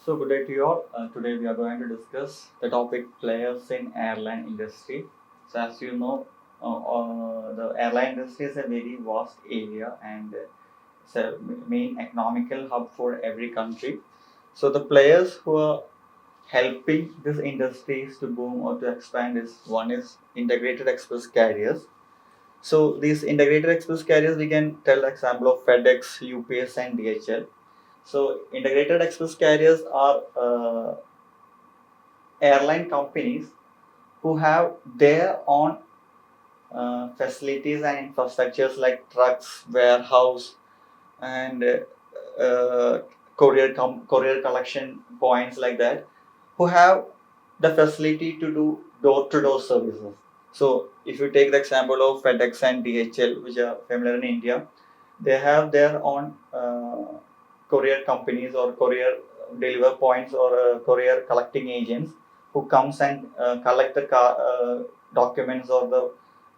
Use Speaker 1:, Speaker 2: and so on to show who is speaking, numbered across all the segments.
Speaker 1: So good day to you all. Today we are going to discuss the topic players in airline industry. So as you know, the airline industry is a very vast area and it's a main economical hub for every country. So the players who are helping this industries to boom or to expand is one is integrated express carriers. So these integrated express carriers we can tell example of FedEx, UPS and DHL. So integrated express carriers are airline companies who have their own facilities and infrastructures like trucks, warehouse, and courier collection points like that, who have the facility to do door-to-door services. So if you take the example of FedEx and DHL, which are familiar in India, they have their own courier companies or courier deliver points or courier collecting agents who comes and collect the documents or the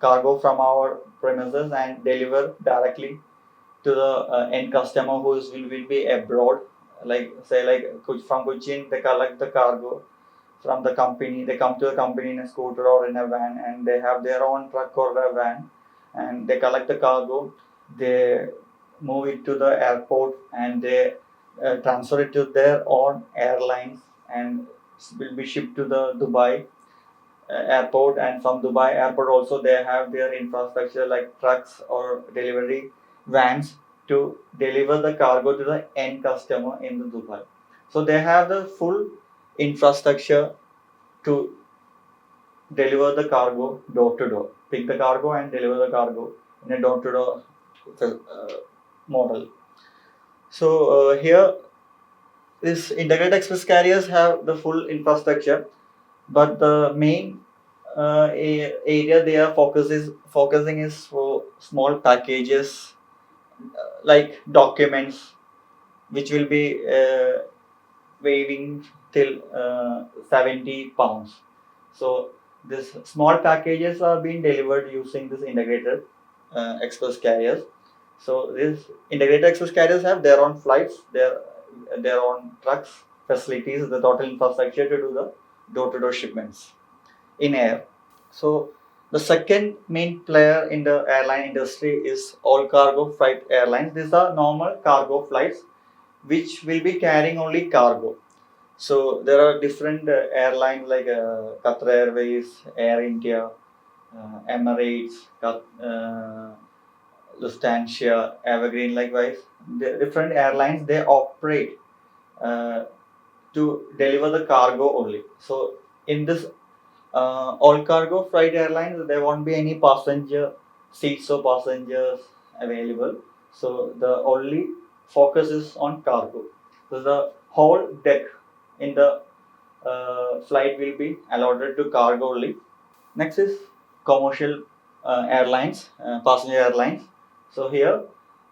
Speaker 1: cargo from our premises and deliver directly to the end customer who will be abroad. Like say like from Cochin, they collect the cargo from the company. They come to the company in a scooter or in a van, and they have their own truck or a van, and they collect the cargo. They move it to the airport and they transfer it to their own airlines and will be shipped to the Dubai airport. And from Dubai airport also they have their infrastructure like trucks or delivery vans to deliver the cargo to the end customer in the Dubai. So they have the full infrastructure to deliver the cargo door to door, pick the cargo and deliver the cargo in a door to door model. So here, this integrated express carriers have the full infrastructure, but the main area they are focusing is for small packages like documents, which will be weighing till 70 pounds. So these small packages are being delivered using this integrated express carriers. So these integrated express carriers have their own flights, their own trucks, facilities, the total infrastructure to do the door-to-door shipments in air. So the second main player in the airline industry is all cargo freight airlines. These are normal cargo flights which will be carrying only cargo. So there are different airlines like Qatar Airways, Air India, Emirates, Lufthansa, Evergreen. Likewise, the different airlines they operate uh, to deliver the cargo only. So in this all cargo freight airlines, there won't be any passenger seats or passengers available. So the only focus is on cargo. So the whole deck in the flight will be allotted to cargo only. Next is commercial airlines, passenger airlines. So here,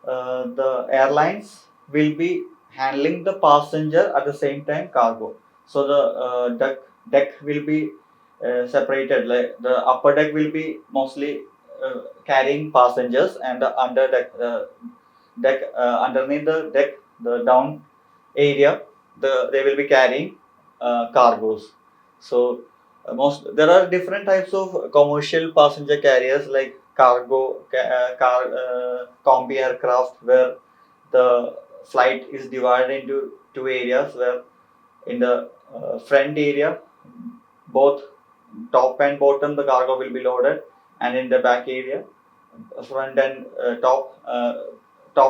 Speaker 1: the airlines will be handling the passenger at the same time cargo. So the deck will be separated. Like the upper deck will be mostly carrying passengers, and the under deck underneath the deck, the down area, they will be carrying cargoes. So most there are different types of commercial passenger carriers like combi aircraft, where the flight is divided into two areas, where in the front area both top and bottom the cargo will be loaded, and in the back area front and top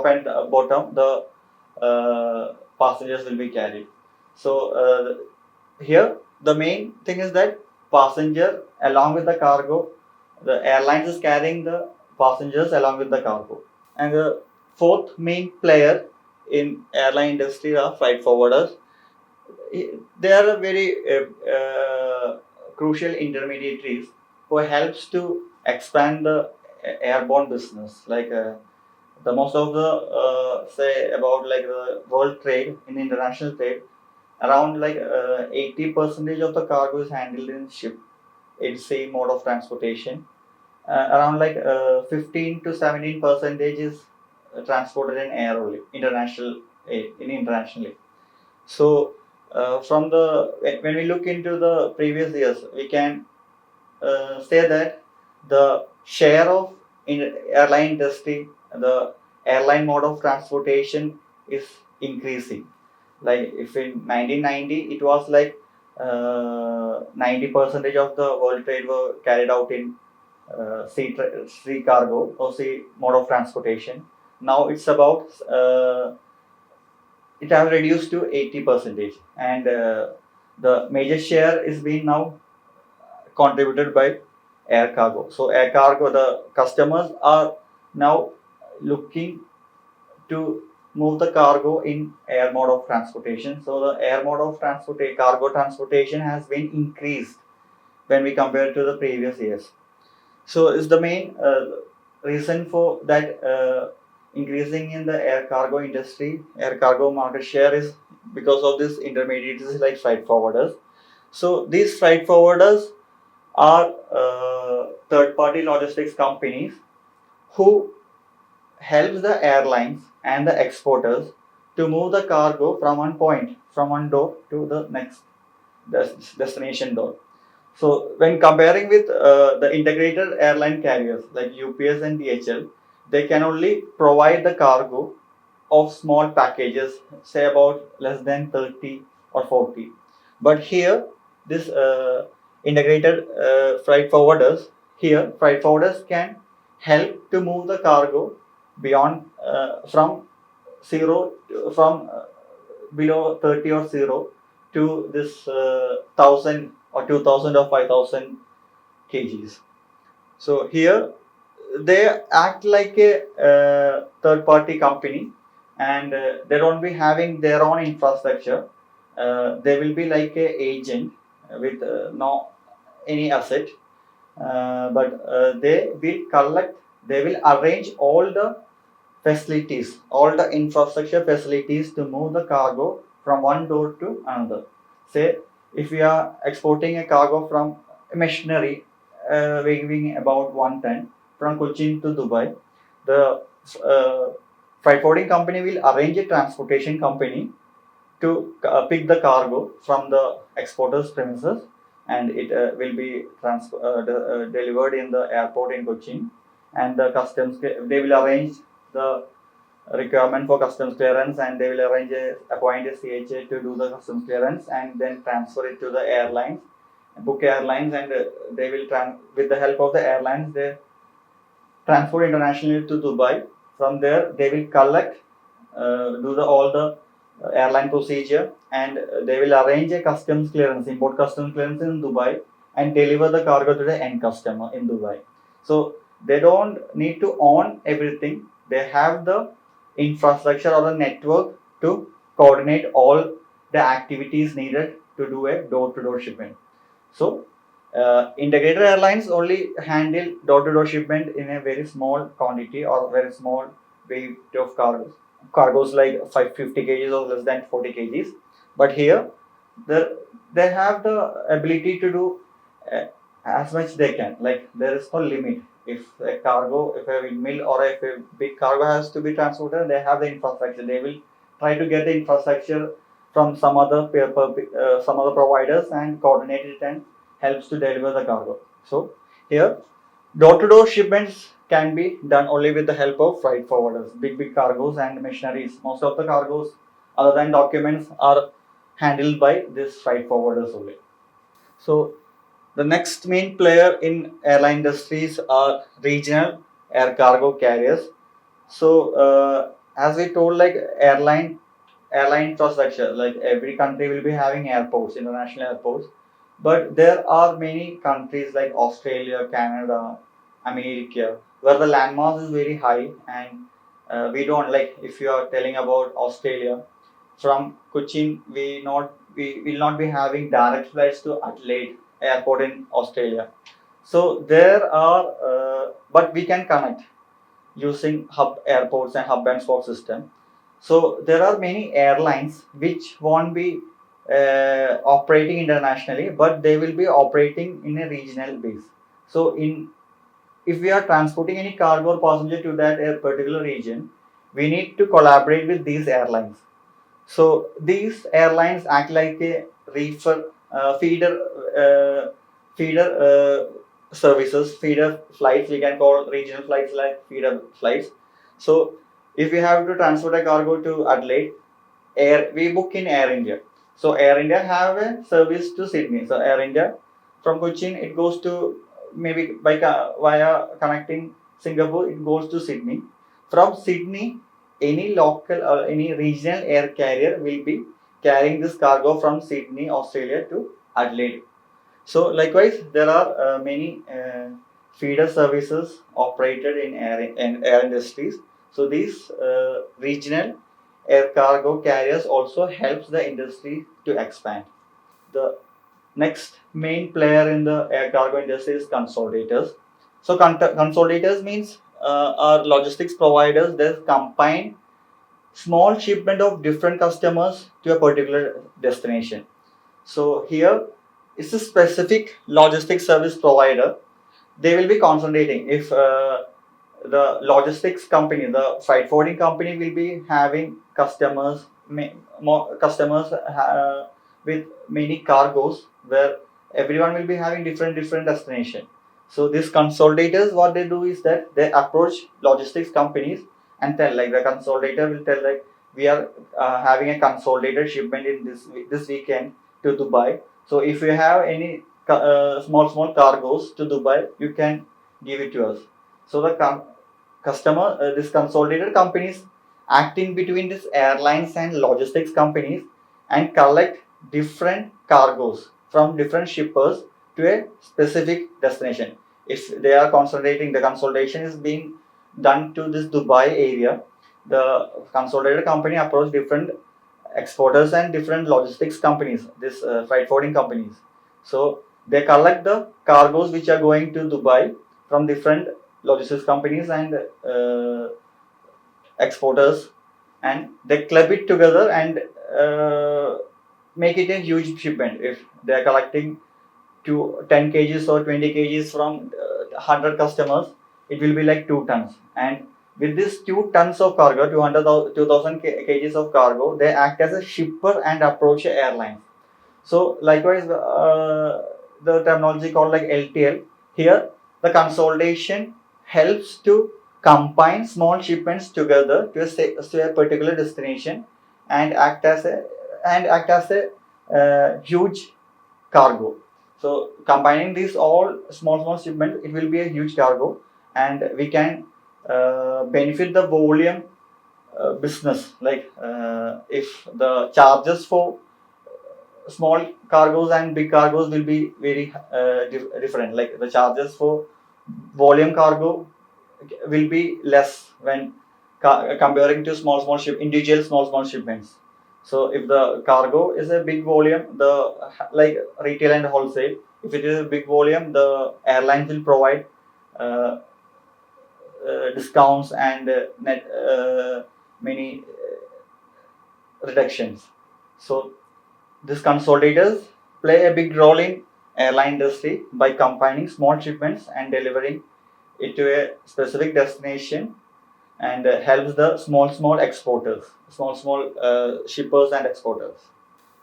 Speaker 1: and bottom the passengers will be carried. So here the main thing is that passenger along with the cargo, the airlines is carrying the passengers along with the cargo. And the fourth main player in airline industry are freight forwarders. They are a very crucial intermediaries who helps to expand the airborne business. Like the most of the say about like the world trade in international trade, around like 80% of the cargo is handled in ship. It's same mode of transportation. Around like 15 to 17% is transported in air only, internationally. So from the when we look into the previous years, we can say that the share of in airline industry, the airline mode of transportation is increasing. Like if in 1990 it was like 90% of the world trade were carried out in sea cargo or sea mode of transportation. Now it's about it has reduced to 80%, and the major share is being now contributed by air cargo. So air cargo, the customers are now looking to move the cargo in air mode of transportation. So the air mode of cargo transportation has been increased when we compare to the previous years. So is the main reason for that increasing in the air cargo industry, air cargo market share is because of this intermediaries like freight forwarders. So these freight forwarders are third-party logistics companies who helps the airlines and the exporters to move the cargo from one point, from one door to the next destination door. So when comparing with the integrated airline carriers like UPS and DHL, they can only provide the cargo of small packages, say about less than 30 or 40. But here, this integrated freight forwarders can help to move the cargo beyond from zero from below 30 or zero to this 1000 or 2000 or 5000 kgs. So here they act like a third party company, and they don't be having their own infrastructure. They will be like a agent with no any asset, but they will arrange all the facilities, all the infrastructure facilities to move the cargo from one door to another. Say, if we are exporting a cargo from a machinery weighing about 1 ton from Cochin to Dubai, the uh, freight forwarding company will arrange a transportation company to pick the cargo from the exporter's premises, and it will be delivered in the airport in Cochin, and the customs they will arrange the requirement for customs clearance, and they will appoint a CHA to do the customs clearance and then transfer it to the airlines, book airlines, and they will with the help of the airlines they transport internationally to Dubai. From there they will collect, all the airline procedure, and they will arrange a customs clearance, import customs clearance in Dubai, and deliver the cargo to the end customer in Dubai. So they don't need to own everything. They have the infrastructure or the network to coordinate all the activities needed to do a door-to-door shipment. So integrated airlines only handle door-to-door shipment in a very small quantity or very small weight of cargoes like 550 kgs or less than 40 kgs. But here, they have the ability to do as much they can. Like there is no limit. If a windmill or if a big cargo has to be transported, they have the infrastructure. They will try to get the infrastructure from some other providers and coordinate it and helps to deliver the cargo. So here, door-to-door shipments can be done only with the help of freight forwarders, big cargoes and machineries. Most of the cargoes, other than documents, are handled by these freight forwarders only. So the next main player in airline industries are regional air cargo carriers. So as we told, like airline infrastructure, like every country will be having airports, international airports. But there are many countries like Australia, Canada, America, where the landmass is very high, and we don't like. If you are telling about Australia, from Cochin, we will not be having direct flights to Adelaide Airport in Australia. So there are, but we can connect using hub airports and hub and spoke system. So there are many airlines which won't be operating internationally, but they will be operating in a regional base. So if we are transporting any cargo or passenger to that particular region, we need to collaborate with these airlines. So these airlines act like a reefer feeder services, feeder flights. We can call regional flights like feeder flights. So if we have to transport a cargo to Adelaide, we book in Air India. So Air India have a service to Sydney. So Air India from Cochin it goes to maybe via connecting Singapore it goes to Sydney. From Sydney, any local or any regional air carrier will be carrying this cargo from Sydney, Australia to Adelaide. So likewise, there are many feeder services operated in air industries. So these regional air cargo carriers also helps the industry to expand. The next main player in the air cargo industry is consolidators. So consolidators means are logistics providers that combine small shipment of different customers to a particular destination. So here it's a specific logistics service provider. They will be concentrating if the logistics company, the freight forwarding company will be having customers, more customers with many cargoes where everyone will be having different destination. So these consolidators, what they do is that they approach logistics companies and tell like the consolidator will tell like we are having a consolidated shipment in this weekend to Dubai. So if you have any small cargoes to Dubai, you can give it to us. So the customer, this consolidated companies acting between these airlines and logistics companies and collect different cargoes from different shippers to a specific destination. If they are consolidating, the consolidation is being done to this Dubai area. The consolidated company approach different exporters and different logistics companies, this freight forwarding companies. So they collect the cargoes which are going to Dubai from different logistics companies and exporters, and they club it together and make it a huge shipment. If they are collecting to 10 kgs or 20 kgs from 100 customers, it will be like 2 tons. And with this 2 tons of cargo, 2000 kgs of cargo, they act as a shipper and approach airlines. So likewise, the terminology called like LTL. Here, the consolidation helps to combine small shipments together to a particular destination and act as a huge cargo. So combining these all small shipments, it will be a huge cargo, and we can benefit the volume business. Like if the charges for small cargoes and big cargoes will be very different. Like the charges for volume cargo will be less when comparing to individual small shipments. So if the cargo is a big volume, the like retail and wholesale, if it is a big volume, the airlines will provide uh, discounts and net many reductions. So these consolidators play a big role in airline industry by combining small shipments and delivering it to a specific destination, and helps the small exporters, small shippers and exporters.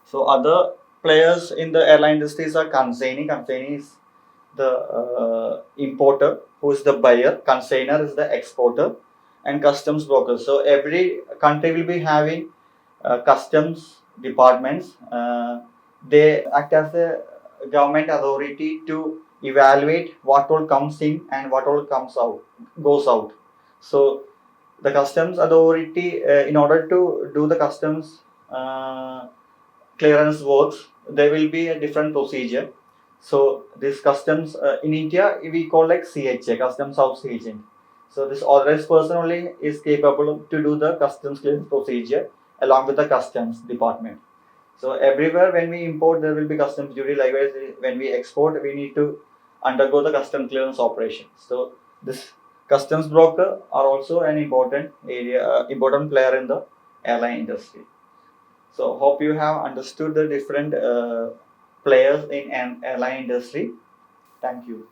Speaker 1: So other players in the airline industries are consignee. Consignee is the importer, who is the buyer. Consignor is the exporter, and customs broker. So every country will be having customs departments. They act as a government authority to evaluate what all comes in and what all goes out. So the customs authority, in order to do the customs clearance works, there will be a different procedure. So this customs in India we call like CHA, customs house agent. So this authorized person only is capable to do the customs clearance procedure along with the customs department. So everywhere when we import there will be customs duty. Likewise, when we export we need to undergo the customs clearance operation. So this customs broker are also an important player in the airline industry. So hope you have understood the different players in an airline industry. Thank you.